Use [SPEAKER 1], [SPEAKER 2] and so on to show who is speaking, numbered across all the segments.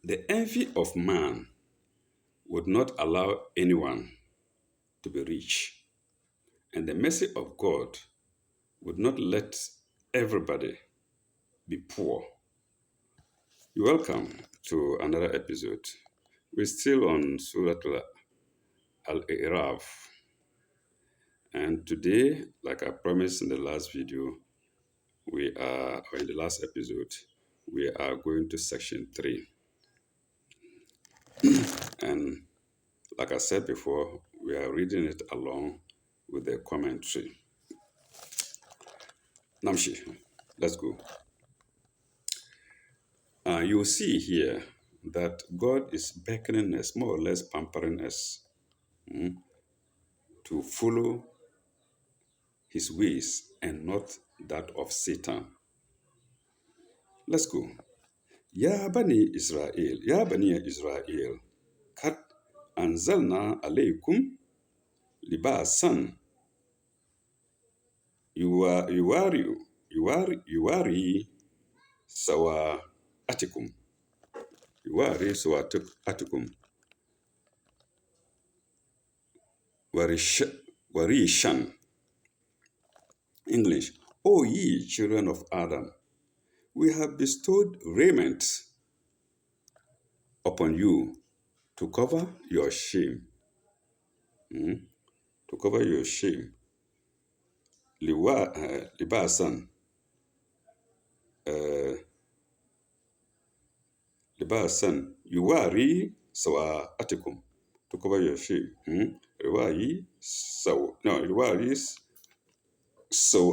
[SPEAKER 1] The envy of man would not allow anyone to be rich, and the mercy of God would not let everybody be poor. You're welcome to another episode. We're still on Surah Al-I'raf, and today, like I promised in the last video, or in the last episode, we are going to section 3. And like I said before, we are reading it along with the commentary. Namshi, let's go. You will see here that God is beckoning us, more or less pampering us, to follow his ways and not that of Satan. Let's go. Ya bani Israel, ya bani Israel, kad anzalna alaykum libasan yuwari sawa atikum. Yuwari sawa atikum. Warishan. English. O ye children of Adam, we have bestowed raiment upon you to cover your shame. To cover your shame. Libasan. Libasan. Yuwari sawa atikum. To cover your shame. Yuwari sawa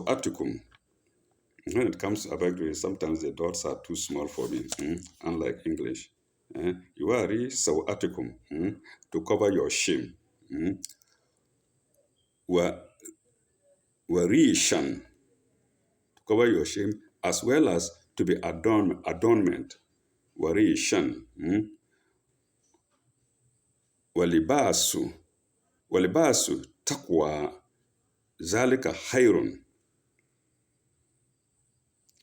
[SPEAKER 1] atikum. When it comes to Abagri, sometimes the dots are too small for me, unlike English. Yuwari sawa atikum. To cover your shame. Warishan. To cover your shame, as well as to be adornment. Warishan. Walibasu. Walibasu taqwa zalika khairun.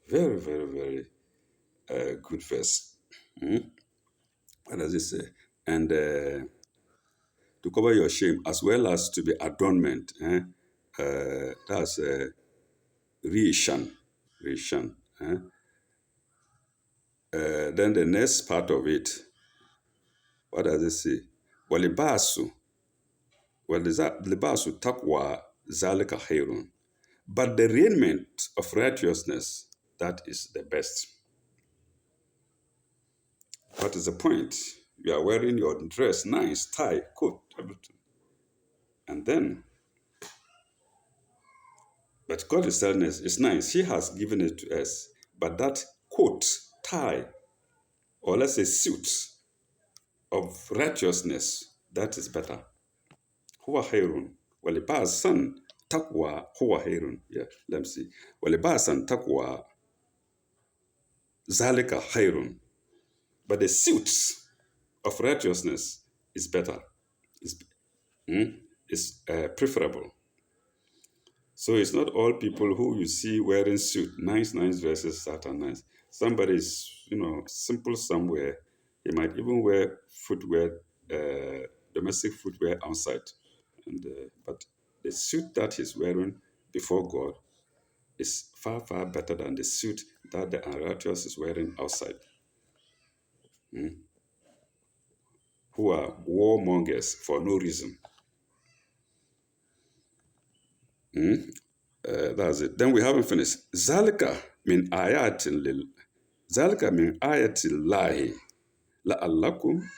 [SPEAKER 1] Very, very, very good verse. What does it say? And to cover your shame, as well as to be adornment. That's Rishan. Rishan. Then the next part of it, what does it say? Walibasu. Walibasu taqwa zalika khairun. But the raiment of righteousness, that is the best. What is the point? You are wearing your dress, nice, tie, coat, everything. And then, but God is telling us, it's nice. He has given it to us. But that coat, tie, or let's say suit of righteousness, that is better. Huwa khairun. Walibasan taqwa huwa khairun. Yeah, let me see. Walibasan taqwa zalika khairun. But the suit of righteousness is better, is preferable. So it's not all people who you see wearing suit, nice dresses that are nice. Somebody is, simple somewhere. He might even wear footwear, domestic footwear outside. But the suit that he's wearing before God is far, far better than the suit that the unrighteous is wearing outside. Who are warmongers for no reason. That's it. Then we haven't finished. Zalika min ayatin lahi la'allakum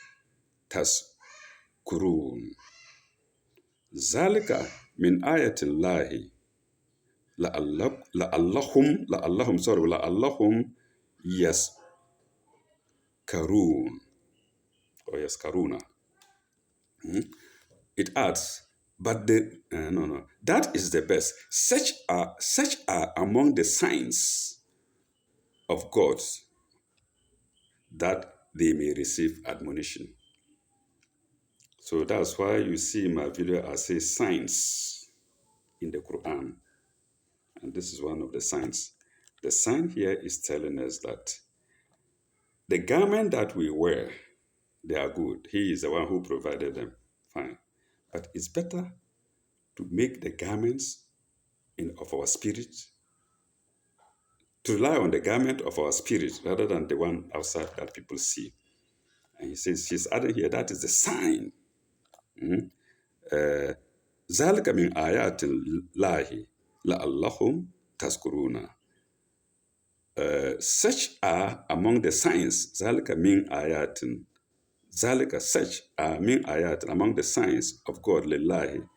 [SPEAKER 1] taskurun. Zalika min ayatin lahi la'allahum yaskarun or yaskaruna. It adds, but that is the best. Such are among the signs of God that they may receive admonition. So that's why you see in my video I say signs in the Quran. And this is one of the signs. The sign here is telling us that The garment that we wear, they are good. He is the one who provided them. Fine. But it's better to make the garments of our spirit, to rely on the garment of our spirit rather than the one outside that people see. And he says, she's adding here, that is the sign. ذلك من آيات الله لعلهم تذكرون. Such are among the signs. ذلك من آيات ذلك such are من آيات among the signs of God لله,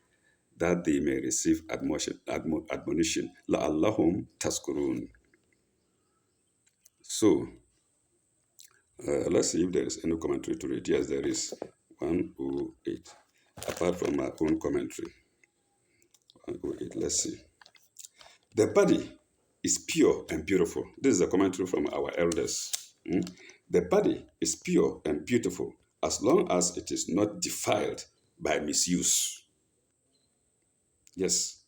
[SPEAKER 1] that they may receive admonition. لعلهم تذكرون. So, let's see if there is any commentary to read. Yes, there is. 108. Apart from my own commentary. 108. Let's see. The body is pure and beautiful. This is a commentary from our elders. The body is pure and beautiful as long as it is not defiled by misuse. Yes.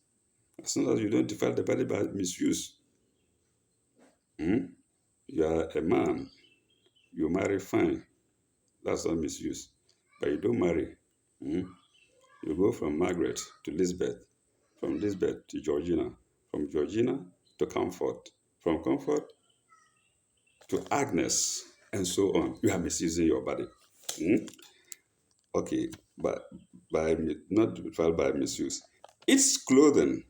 [SPEAKER 1] As long as you don't defile the body by misuse. You are a man. You marry, fine. That's not misuse. But you don't marry. You go from Margaret to Lisbeth, from Lisbeth to Georgina, from Georgina to Comfort, from Comfort to Agnes, and so on. You are misusing your body. Okay, but not defiled by misuse. Its clothing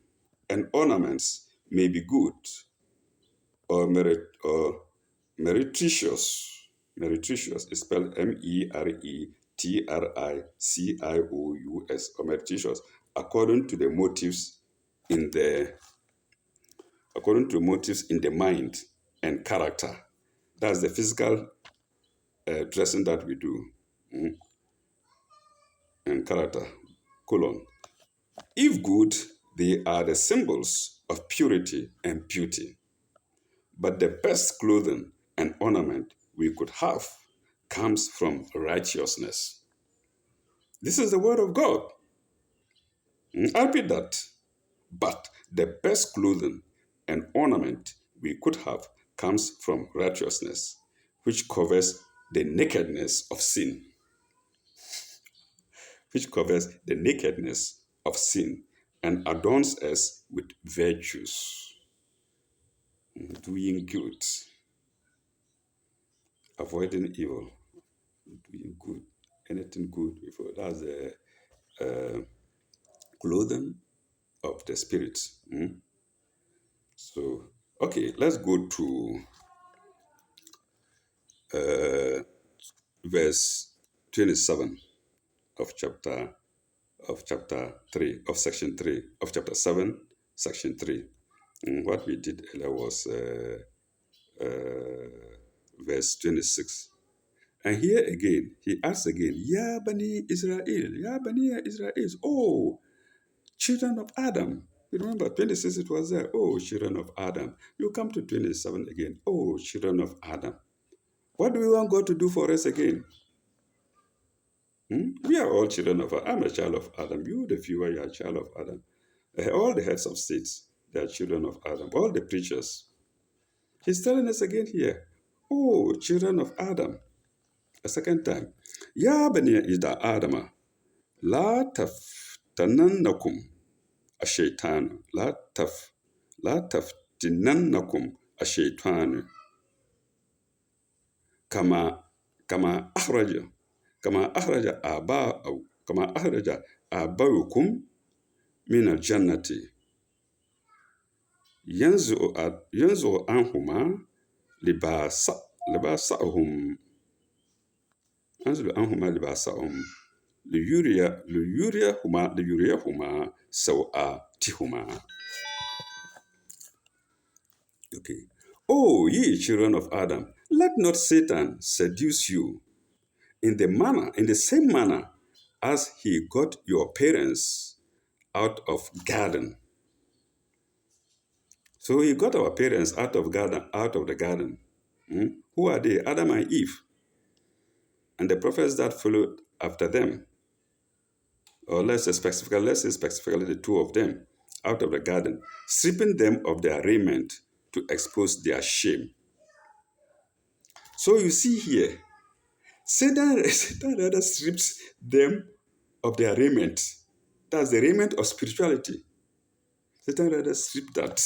[SPEAKER 1] and ornaments may be good or meretricious. Meretricious is spelled Meretricious, or meretricious, according to motives in the mind and character. That's the physical dressing that we do, and character, colon. If good, they are the symbols of purity and beauty. But the best clothing and ornament we could have comes from righteousness. This is the word of God. I repeat that. But the best clothing and ornament we could have comes from righteousness, which covers the nakedness of sin. Which covers the nakedness of sin and adorns us with virtues, doing good, avoiding evil, doing good, anything good before. That's the clothing of the spirit. So, okay, let's go to verse 27 of chapter 3 of section 3 of chapter 7, section 3. What we did earlier was verse 26. And here again, he asks again, Ya Bani Israel, Ya Bani Israel, oh, children of Adam. You remember 26 it was there, oh, children of Adam. You come to 27 again, oh, children of Adam. What do we want God to do for us again? We are all children of Adam. I'm a child of Adam. You, the viewer, you are a child of Adam. All the heads of states, they are children of Adam. All the preachers. He's telling us again here, oh, children of Adam. A second time. Ya bani ida Adama, la taftanannakum ash-shaytan, la taftinannakum ash-shaytan, kama akhraja abawukum min al-jannati, yanzu anhuma libasahum liyuriyahuma sawatihuma. Okay. Oh, ye children of Adam, let not Satan seduce you in the same manner as he got your parents out of garden. So he got our parents out of the garden. Who are they? Adam and Eve. And the prophets that followed after them. Or let's say specifically the two of them out of the garden, stripping them of their raiment to expose their shame. So you see here, Satan rather strips them of their raiment. That's the raiment of spirituality. Satan rather stripped that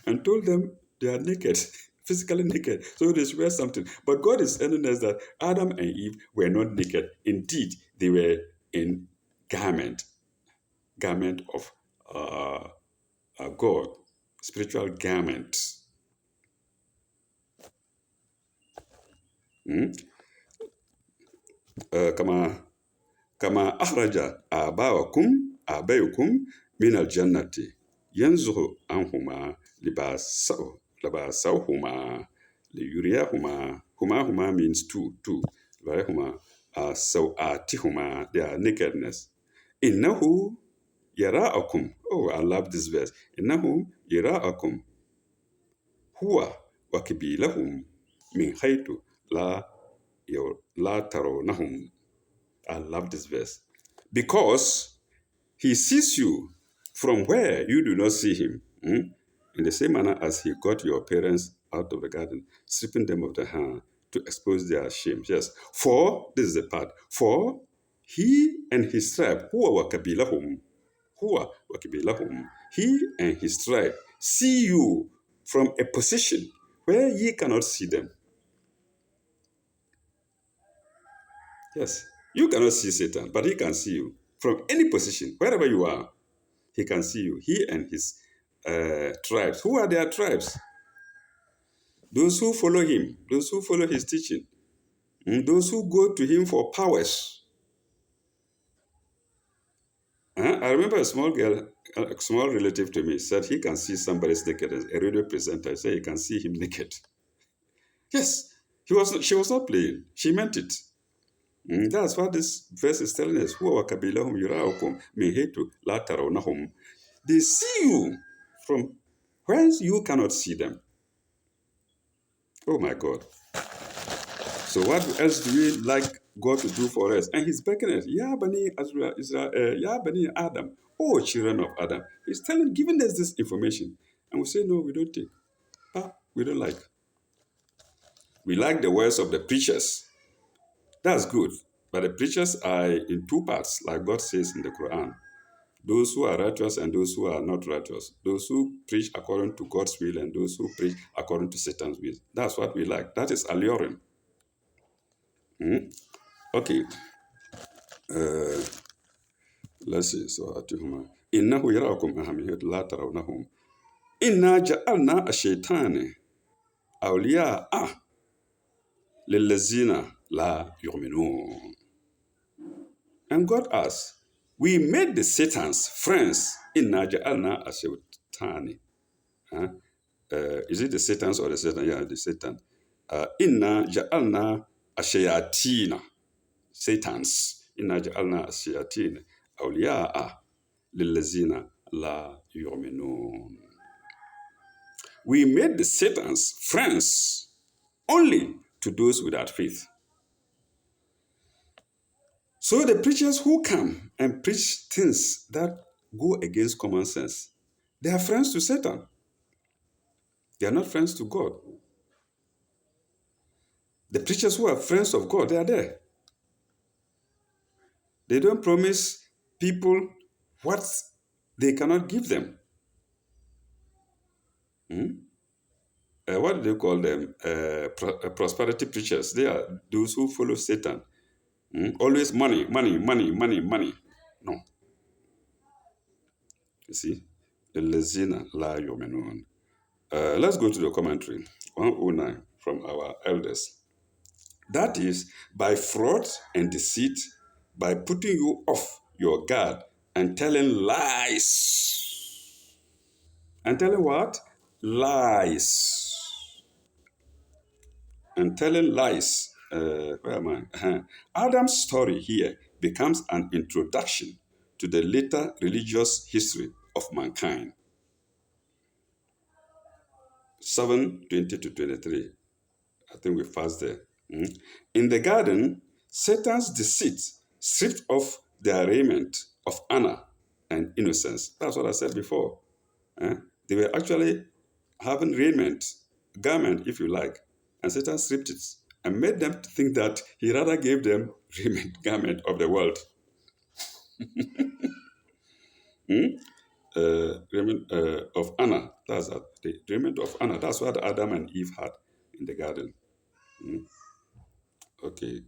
[SPEAKER 1] and told them they are naked, physically naked. So they should wear something. But God is telling us that Adam and Eve were not naked. Indeed, they were in garment of God, spiritual garment. Hmm? كما أخرج آباؤكم من الجنة ينزه عنهما لباسهما ليريهما هما means two ليريهما سوآتهما their nakedness إنه يراءكم. Oh, I love this verse. إنه يراءكم هو وقبيلهم من حيث لا ترونهم. I love this verse. Because he sees you from where you do not see him. In the same manner as he got your parents out of the garden, stripping them of the hand to expose their shame. Yes. For, this is the part, for he and his tribe, he and his tribe see you from a position where ye cannot see them. Yes. You cannot see Satan, but he can see you from any position, wherever you are. He can see you. He and his tribes. Who are their tribes? Those who follow him, those who follow his teaching, those who go to him for powers. I remember a small girl, a small relative to me, said he can see somebody's naked. A radio presenter said he can see him naked. Yes, she was not playing. She meant it. That's what this verse is telling us. They see you from whence you cannot see them. Oh my God. So what else do we like God to do for us? And he's beckoning us. Ya Bani Israel, Ya Bani Adam. Oh, children of Adam. He's giving us this information. And we say, no, we don't take. We don't like. We like the words of the preachers. That's good. But the preachers are in two parts, like God says in the Quran. Those who are righteous and those who are not righteous. Those who preach according to God's will and those who preach according to Satan's will. That's what we like. That is alluring. Okay. Let's see. So, إنه يراكم أهمية لا ترونهم إنا جعلنا الشيطان أولياء للذين لا يؤمنون. And God asked, we made the Satan's friends. إنا جعلنا الشيطان. Is it the Satan's or the Satan? Yeah, the Satan. إنا جعلنا الشياطين. Satans. إنا جعلنا الشياطين أولياء للذين لا يؤمنون. We made the Satan's friends only to those without faith. So the preachers who come and preach things that go against common sense, they are friends to Satan. They are not friends to God. The preachers who are friends of God, they are there. They don't promise people what they cannot give them. What do they call them? Prosperity preachers. They are those who follow Satan. Always money. No. You see? الَّذِينَ لَا يُؤْمِنُونَ. Let's go to the commentary. 109 from our elders. That is, by fraud and deceit, by putting you off your guard and telling lies. And telling what? Lies. And telling lies. Where am I? Adam's story here becomes an introduction to the later religious history of mankind. 7:20-23. I think we fast there. In the garden, Satan's deceit stripped off their raiment of honor and innocence. That's what I said before. They were actually having raiment, garment, if you like, and Satan stripped it and made them think that he rather gave them raiment garment of the world. Hmm? Raiment of honor. That's that. The raiment of honor. That's what Adam and Eve had in the garden. Hmm? Okay.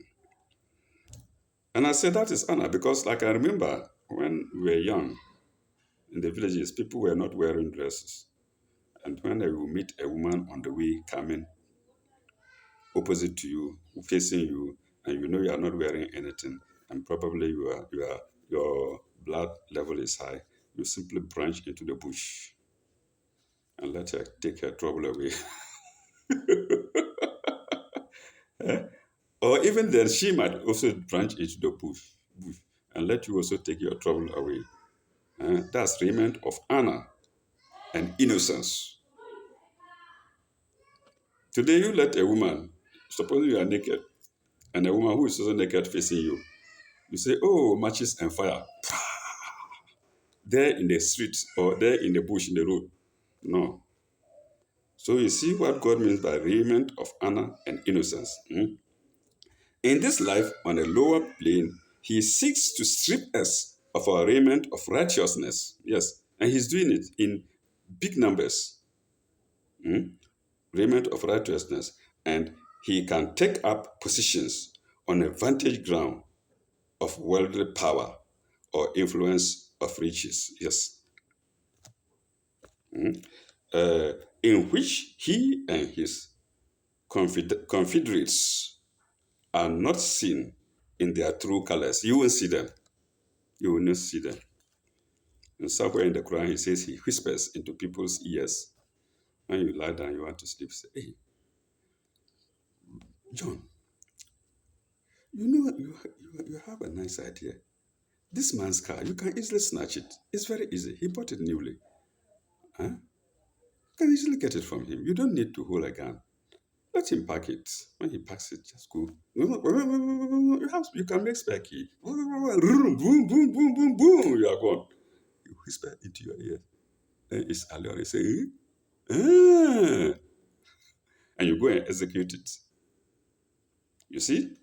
[SPEAKER 1] And I said that is honor because, like, I remember when we were young in the villages, people were not wearing dresses. And when they will meet a woman on the way coming opposite to you, facing you, and you know you are not wearing anything, and probably your blood level is high, you simply branch into the bush and let her take her trouble away. Or even then, she might also branch into the bush and let you also take your trouble away. That's raiment of honor and innocence. Today, you let a woman, suppose you are naked, and a woman who is also naked facing you, you say, oh, matches and fire, there in the street or there in the bush in the road. No. So you see what God means by raiment of honor and innocence. In this life, on a lower plane, he seeks to strip us of our raiment of righteousness. Yes. And he's doing it in big numbers. Raiment of righteousness. And he can take up positions on a vantage ground of worldly power or influence of riches. Yes. In which he and his confederates are not seen in their true colors. You won't see them. You will not see them. And somewhere in the Quran, he says he whispers into people's ears. When you lie down, you want to sleep, say, hey, John, you know, you have a nice idea. This man's car, you can easily snatch it. It's very easy. He bought it newly. Huh? You can easily get it from him. You don't need to hold a gun. Let him pack it. When he packs it, just go. You can make spare key. Boom, boom, boom, boom, boom, boom. You are gone. You whisper into your ear. Then it's earlier. You say, ah. And you go and execute it. You see?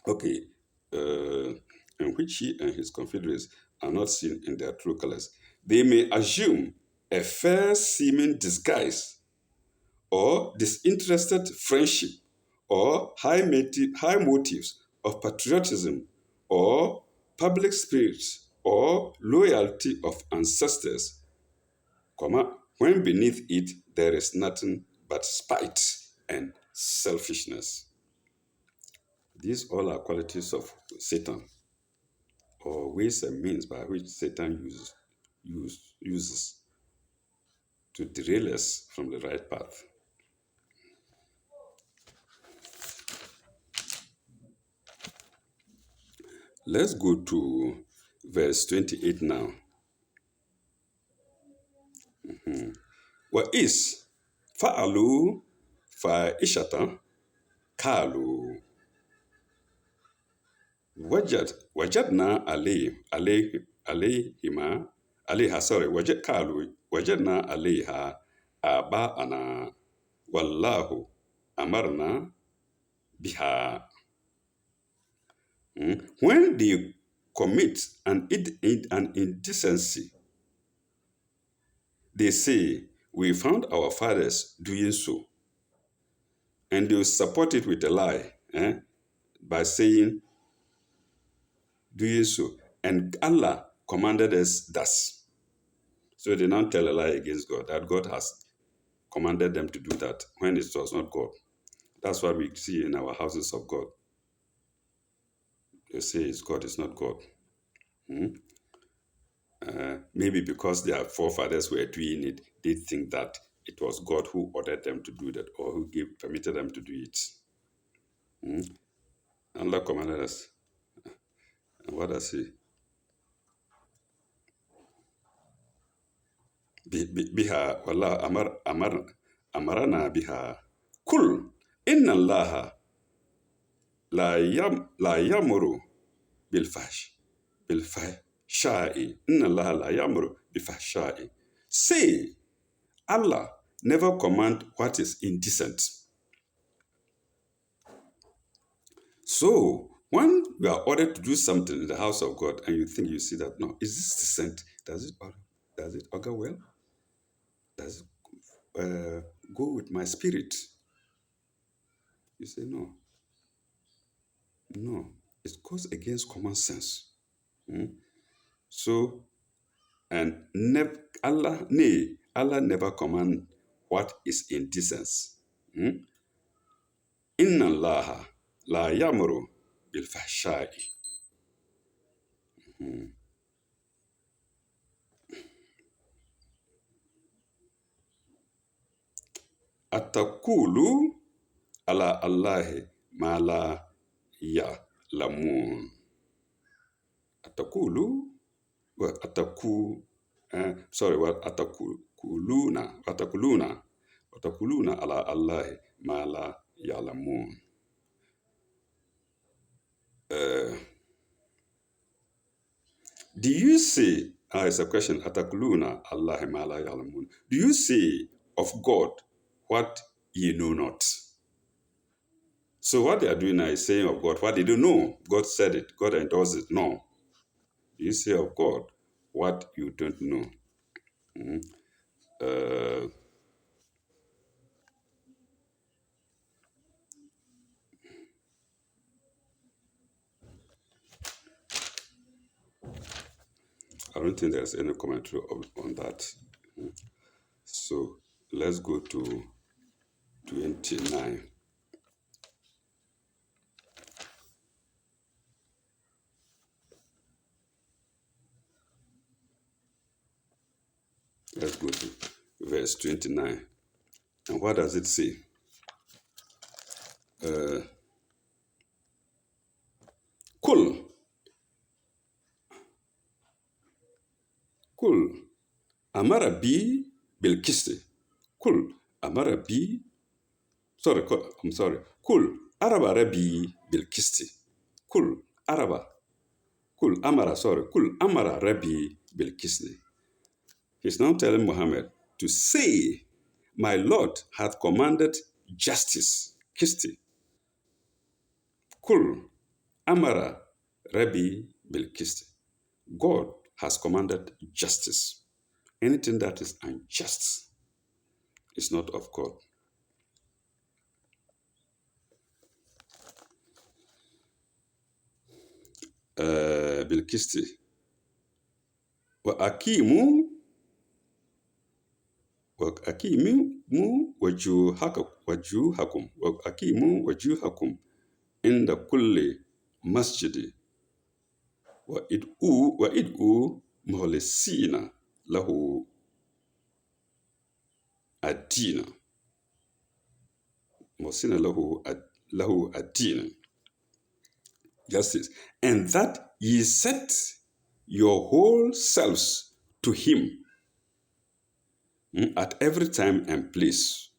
[SPEAKER 1] Okay. In which he and his confederates are not seen in their true colors. They may assume a fair seeming disguise or disinterested friendship or high motives of patriotism or public spirit or loyalty of ancestors, when beneath it there is nothing but spite and selfishness. These all are qualities of Satan, or ways and means by which Satan uses to derail us from the right path. Let's go to verse 28 now. وَإِذْ فَعَلُوا فَاحِشَةً قَالُوا وجدنا وجدنا عليها آباءنا والله أمرنا بها. When they commit an indecency, they say, we found our fathers doing so. And they support it with a lie by saying, doing so. And Allah commanded us thus. So they now tell a lie against God, that God has commanded them to do that when it was not God. That's what we see in our houses of God. They say it's God, it's not God. Maybe because their forefathers were doing it, they think that it was God who ordered them to do that or who permitted them to do it. Allah commanded us. And what does he? Biha, wallah amarana biha. Kul, inna Allah la yamuru bilfahsha'i. Inna Allah la yamuru bilfahsha'i. Say, Allah never command what is indecent. So when you are ordered to do something in the house of God and you think you see that, no, is this decent? Does it augur well? Does it go with my spirit? You say no, no. It goes against common sense. Mm. So and Allah never command what is indecent. Mm? Inna Allah la yamuru bil fahshai. Atakulu ala Allahi ma la ya'lamun. Atakulu, well, atakuluna ala Allahi ma la ya'lamun. Do you say, it's a question, atakuluna Allahi ma la ya'lamun. Do you say of God what ye know not? So what they are doing now is saying of God what they don't know. God said it. God endorsed it. No. You say of God what you don't know. Uh, I don't think there's any commentary on that. So let's go to 29. Let's go to verse 29. And what does it say? Kul. Kul. Amara bi bil kisti. Kul. Amara bi. Sorry, I'm sorry. Kul. Araba rabi bil kisti. Kul. Araba. Kul. Amara, sorry. Kul. Amara rabi bil kisti. He's now telling Muhammad to say, my Lord hath commanded justice. Kisti. Kul. Amara Rabbi bil Kisti. God has commanded justice. Anything that is unjust is not of God. Bil Kisti. Wa akimu wajuhakum. Wa akimu wajuhakum inda kulli masjidi. Wa id'u muhlisina lahu ad-dina. Muhlisina lahu ad-dina. Justice. And that ye set your whole selves to him at every time and place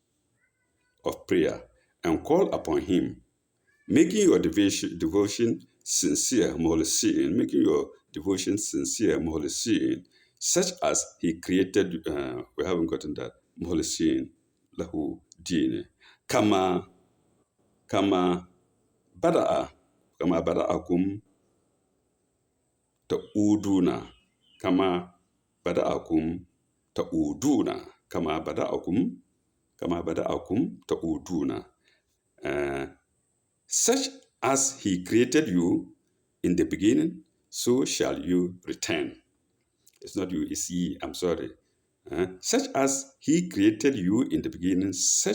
[SPEAKER 1] of prayer and call upon him, making your devotion sincere, such as he created, we haven't gotten that, muhlisin lahu dini, kama bada'akum ta'uduna, kama bada'akum ta'uduna. Such as he created you in the beginning, so shall you return. It's not you, it's ye, I'm sorry. Such as he created you in the beginning, so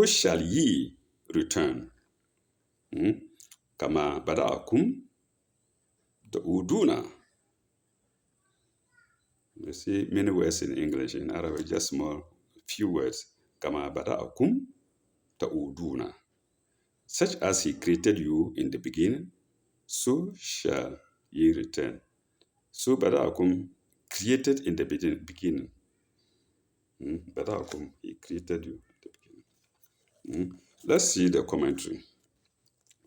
[SPEAKER 1] shall ye return. Kama bada'akum ta'uduna. You see many words in English, in Arabic, just few words. Kama bada'akum ta'uduna. Such as he created you in the beginning, so shall ye return. So bada'akum, created in the beginning. Bada'akum, he created you in the beginning. Let's see the commentary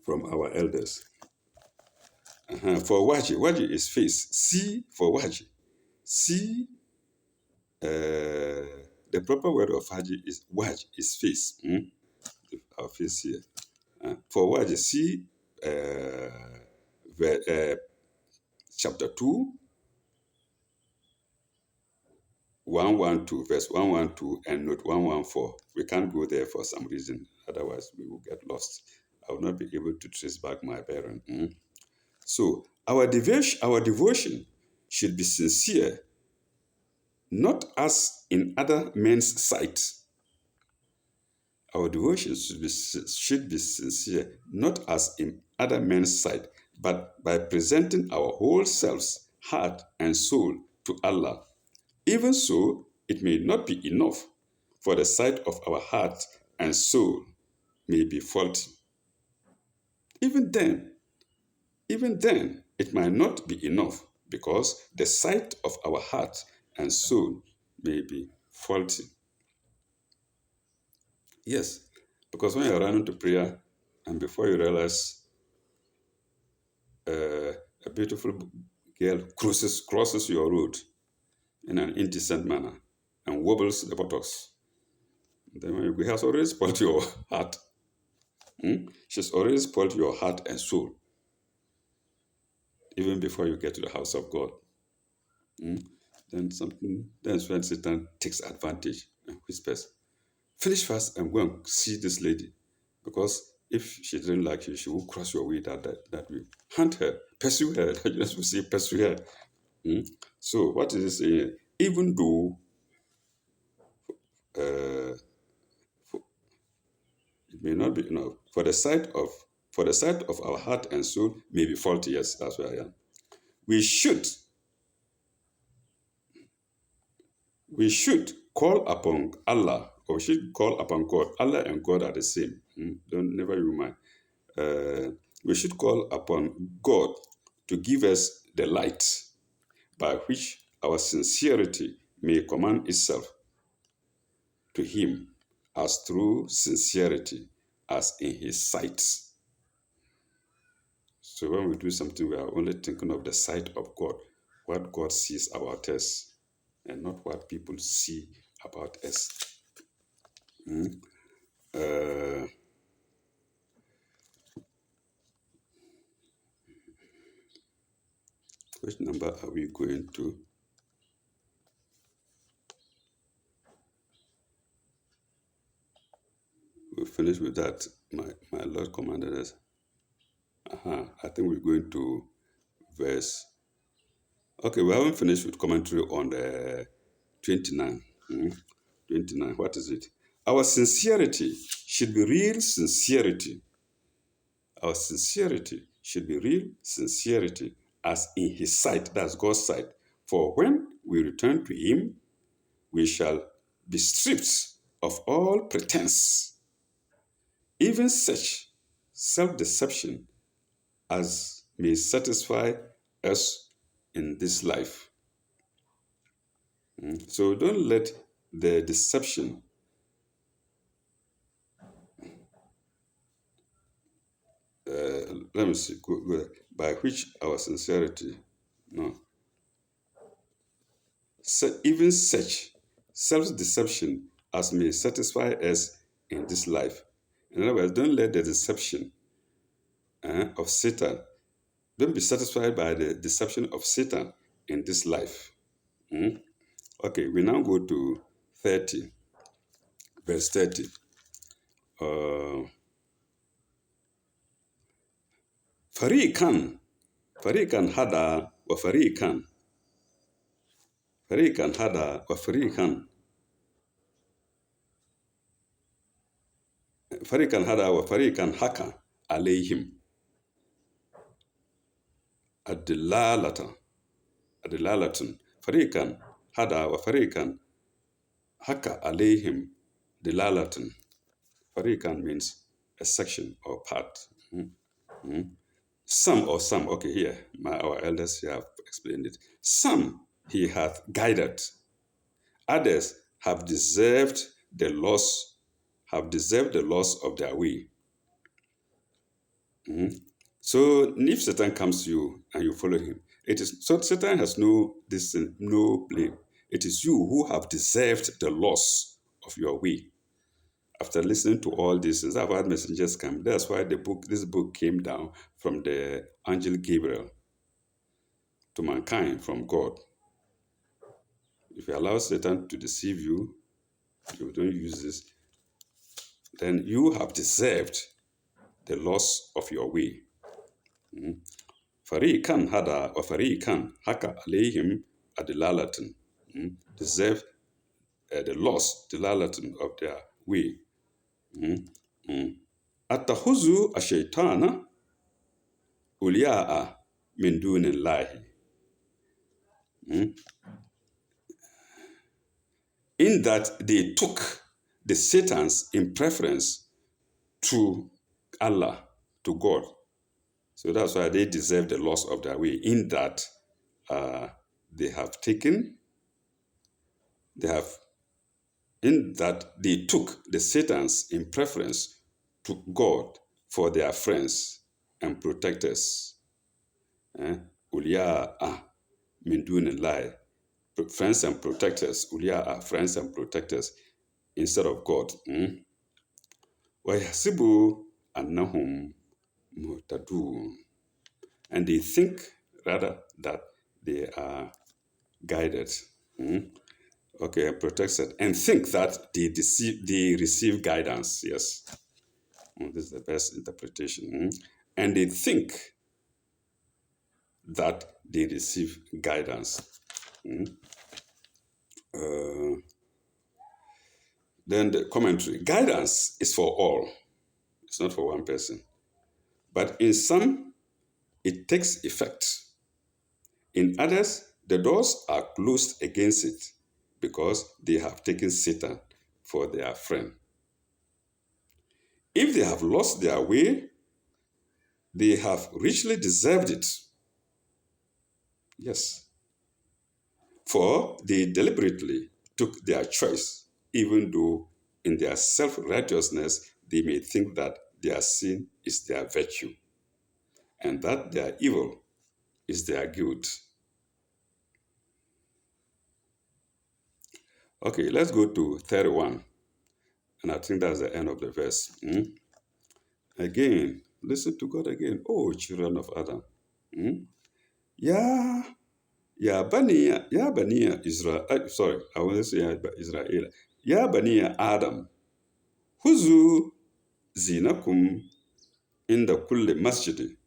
[SPEAKER 1] from our elders. For waji is face. See for waji. See, the proper word of waj is face. Our face here. For what you see, chapter 2, 112, verse 112, and note 114. We can't go there for some reason, otherwise we will get lost. I will not be able to trace back my parent. So our devotion should be sincere, not as in other men's sight. Our devotion should be sincere, not as in other men's sight, but by presenting our whole selves, heart, and soul to Allah. Even so, it may not be enough, for the sight of our heart and soul may be faulty. Even then, it might not be enough, because the sight of our heart and soul may be faulty. Yes, because when you're running to prayer and before you realize a beautiful girl crosses your road in an indecent manner and wobbles the buttocks, then when he has already spoiled your heart. She's already spoiled your heart and soul, even before you get to the house of God. Then when Satan takes advantage and whispers, finish fast and go and see this lady, because if she didn't like you, she will cross your way that way. Hunt her, pursue her. Just we say pursue her. So what is it saying? Even though it may not be enough, for the sight of our heart and soul may be faulty. Yes, that's where I am. We should call upon Allah, or we should call upon God. Allah and God are the same. Don't never you mind. We should call upon God to give us the light by which our sincerity may command itself to Him as true sincerity, as in His sight. So when we do something, we are only thinking of the sight of God, what God sees about us, and not what people see about us. Which number are we going to? We'll finish with that. My Lord commanded us. I think we're going to verse. Okay, we haven't finished with commentary on the 29. 29, what is it? Our sincerity should be real sincerity. Our sincerity should be real sincerity, as in His sight, that's God's sight. For when we return to Him, we shall be stripped of all pretense, even such self-deception as may satisfy us in this life. So don't let the deception let me see, by which our sincerity, no. So even such self-deception as may satisfy us in this life. In other words, don't let the deception of Satan, don't be satisfied by the deception of Satan in this life. Okay, we now go to 30, verse 30. Fariqan hada wa fariqan hada wa fariqan hada wa fariqan haka alayhim adilalatun fariqan hada wa fariqan haka alayhim dilalatun. Fariqan means a section or part. Some, okay, here our elders here have explained it. Some He hath guided, others have deserved the loss of their way. So if Satan comes to you and you follow him, Satan has no blame. It is you who have deserved the loss of your way. after listening to all this, that's why messengers come. That's why this book came down from the angel Gabriel to mankind from God. If you allow Satan to deceive you, you don't use this, then you have deserved the loss of your way. Fariqan hada wa fariqan haka alayhim adilalatin. Deserve the loss, dilalatin of their way. Attahuzu ashaitana uliya'a min dunillahi. In that they took the Satans in preference to Allah, to God. So that's why they deserve the loss of their way, in that they took the Satans in preference to God for their friends and protectors. Uliya'a min dunillahi. Friends and protectors. Uliya'a, friends and protectors, instead of God. وَيَحْسِبُوا أَنَّهُمْ مُهْتَدُونَ. And they think, rather, that they are guided. Okay, protected. And think that they receive guidance. Yes. This is the best interpretation. And they think that they receive guidance. Then the commentary. Guidance is for all. It's not for one person. But in some, it takes effect. In others, the doors are closed against it because they have taken Satan for their friend. If they have lost their way, they have richly deserved it. Yes. For they deliberately took their choice, even though in their self-righteousness they may think that their sin is their virtue and that their evil is their guilt. Okay, let's go to 31. And I think that's the end of the verse. Again, listen to God again. Oh, children of Adam. Ya baniya Israel. Sorry, I want to say Israel. Ya baniya Adam. Huzu zinakum inda kulli masjidi.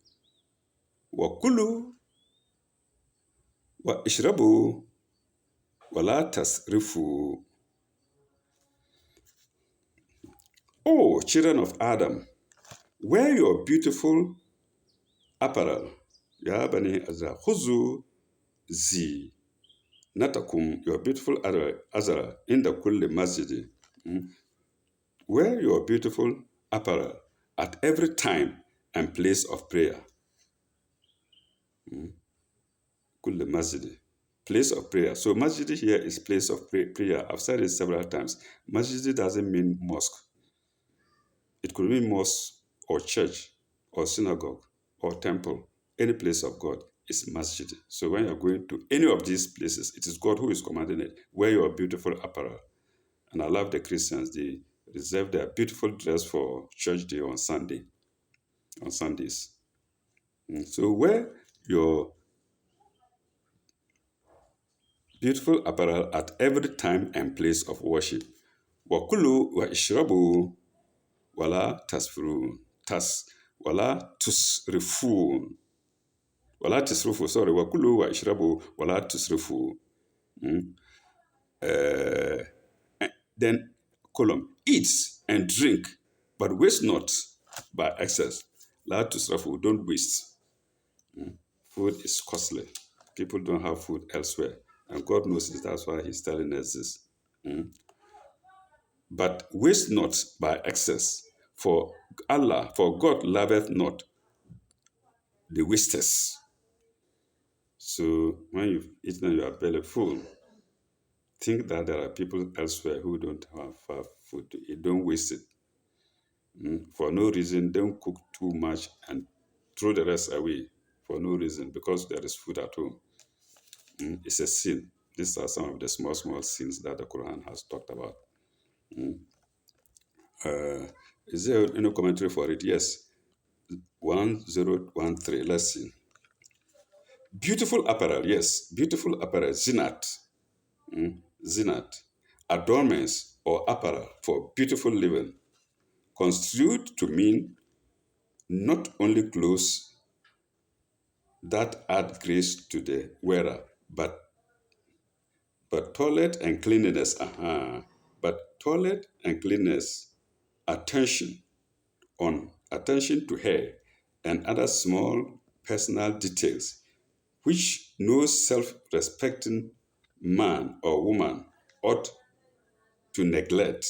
[SPEAKER 1] Wa kulu wa ishrabu wa la tasrifu. Oh, children of Adam, wear your beautiful apparel. Ya bani Azra. Huzu zinatakum, your beautiful Azra, inda kulli masjidi. Wear your beautiful apparel at every time and place of prayer. Kulli masjidi. Place of prayer. So masjid here is place of prayer. I've said it several times. Masjid doesn't mean mosque. It could mean mosque or church or synagogue or temple. Any place of God is masjid. So when you're going to any of these places, it is God who is commanding it. Wear your beautiful apparel. And I love the Christians. They reserve their beautiful dress for church day on Sundays. So wear your beautiful apparel at every time and place of worship. Wakulu wa ishrabu wala tasfirun. Wala tusrifu. Wala tusrifu. Sorry. Wakulu wa ishrabu wala tusrifu. Then, eat and drink, but waste not by excess. La tusrafu. Don't waste. Food is costly. People don't have food elsewhere. And God knows it. That's why He's telling us this. But waste not by excess. For God loveth not the wasters. So when you've eaten and you are belly full, think that there are people elsewhere who don't have food to eat. Don't waste it. For no reason, don't cook too much and throw the rest away for no reason because there is food at home. It's a sin. These are some of the small sins that the Quran has talked about. Uh, is there any commentary for it? Yes. 1013. Let's see. Beautiful apparel, yes. Beautiful apparel. Zinat. Zinat. Adornments or apparel for beautiful living. Construed to mean not only clothes that add grace to the wearer, but toilet and cleanliness. But toilet and cleanliness, attention attention to hair and other small personal details which no self-respecting man or woman ought to neglect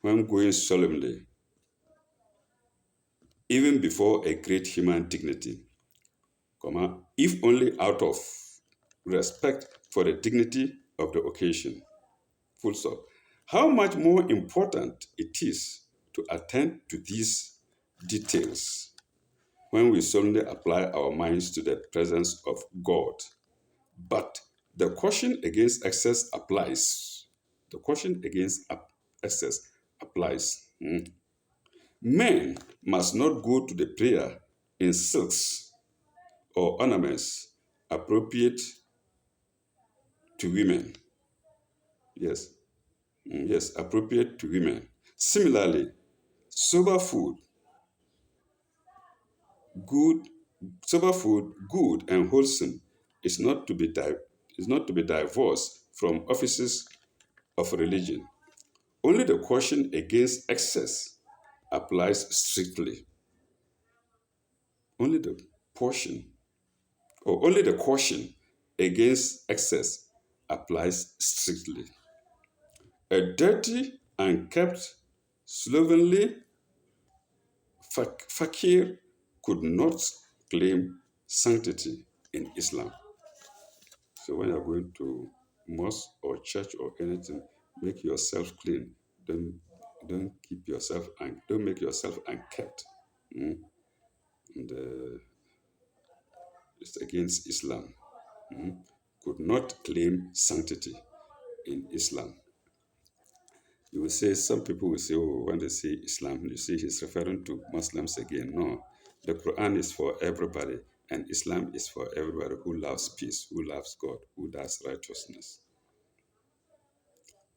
[SPEAKER 1] when going solemnly, even before a great human dignity, if only out of respect for the dignity of the occasion. Full stop. How much more important it is to attend to these details when we solemnly apply our minds to the presence of God. But the caution against excess applies. The caution against excess applies. Men must not go to the prayer in silks or ornaments appropriate to women. Yes, yes, appropriate to women. Similarly, sober food, good, sober food, good and wholesome, is not to be is not to be divorced from offices of religion. Only the caution against excess applies strictly. Only the portion, or only the caution against excess applies strictly. A dirty and kept slovenly fakir could not claim sanctity in Islam. So when you're going to mosque or church or anything, make yourself clean. Don't don't keep yourself and don't make yourself unkept. Mm. And, it's against Islam. Could not claim sanctity in Islam. You will say some people will say, oh, when they say Islam, you see he's referring to Muslims again. No, the Quran is for everybody, and Islam is for everybody who loves peace, who loves God, who does righteousness.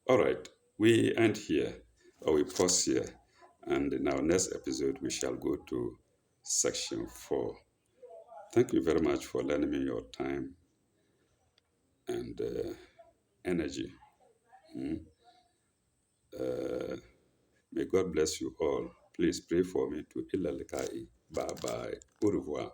[SPEAKER 1] All right, we end here, or we pause here, and in our next episode, we shall go to section 4. Thank you very much for lending me your time and energy. May God bless you all. Please pray for me to Ilalikai. Bye bye. Au revoir.